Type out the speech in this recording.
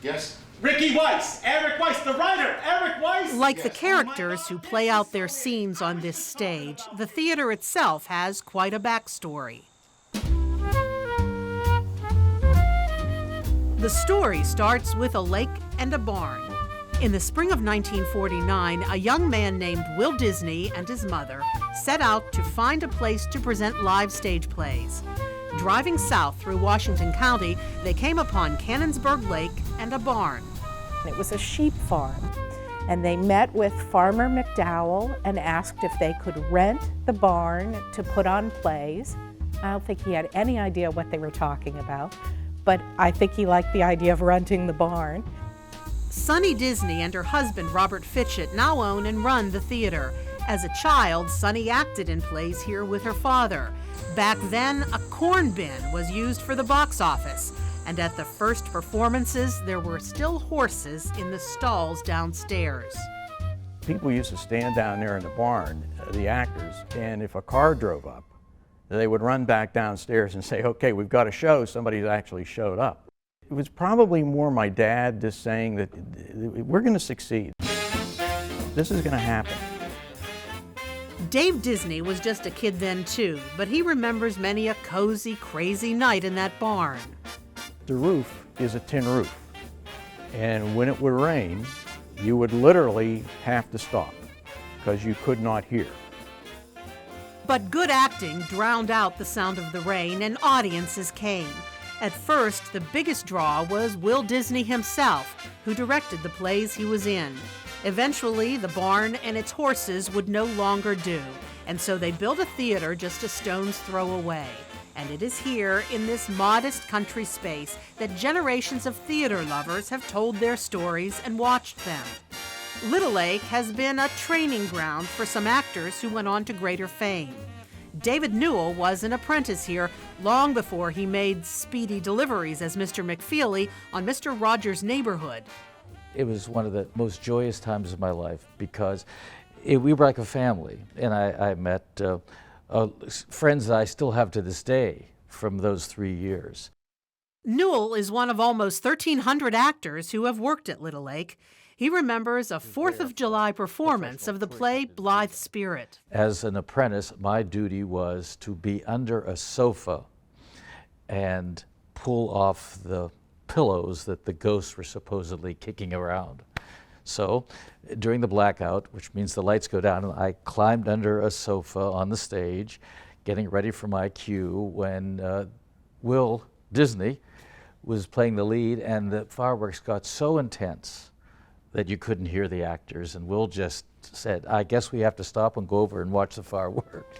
Yes. Ricky Weiss, Eric Weiss, the writer, Eric Weiss! Like the characters who play out their scenes on this stage, the theater itself has quite a backstory. The story starts with a lake and a barn. In the spring of 1949, a young man named Will Disney and his mother set out to find a place to present live stage plays. Driving south through Washington County, they came upon Cannonsburg Lake and a barn. It was a sheep farm, and they met with Farmer McDowell and asked if they could rent the barn to put on plays. I don't think he had any idea what they were talking about, but I think he liked the idea of renting the barn. Sonny Disney and her husband, Robert Fitchett, now own and run the theater. As a child, Sonny acted in plays here with her father. Back then, a corn bin was used for the box office, and at the first performances, there were still horses in the stalls downstairs. People used to stand down there in the barn, the actors, and if a car drove up, they would run back downstairs and say, okay, we've got a show, somebody's actually showed up. It was probably more my dad just saying that we're going to succeed. This is going to happen. Dave Disney was just a kid then too, but he remembers many a cozy, crazy night in that barn. The roof is a tin roof, and when it would rain, you would literally have to stop because you could not hear. But good acting drowned out the sound of the rain, and audiences came. At first, the biggest draw was Will Disney himself, who directed the plays he was in. Eventually, the barn and its horses would no longer do, and so they built a theater just a stone's throw away. And it is here, in this modest country space, that generations of theater lovers have told their stories and watched them. Little Lake has been a training ground for some actors who went on to greater fame. David Newell was an apprentice here long before he made speedy deliveries as Mr. McFeely on Mr. Rogers' Neighborhood. It was one of the most joyous times of my life because we were like a family, and I met friends that I still have to this day from those 3 years. Newell is one of almost 1,300 actors who have worked at Little Lake. He remembers a 4th of July performance of the play Blithe Spirit. As an apprentice, my duty was to be under a sofa and pull off the pillows that the ghosts were supposedly kicking around. So during the blackout, which means the lights go down, I climbed under a sofa on the stage, getting ready for my cue when Will Disney was playing the lead, and the fireworks got so intense that you couldn't hear the actors, and Will just said, I guess we have to stop and go over and watch the fireworks.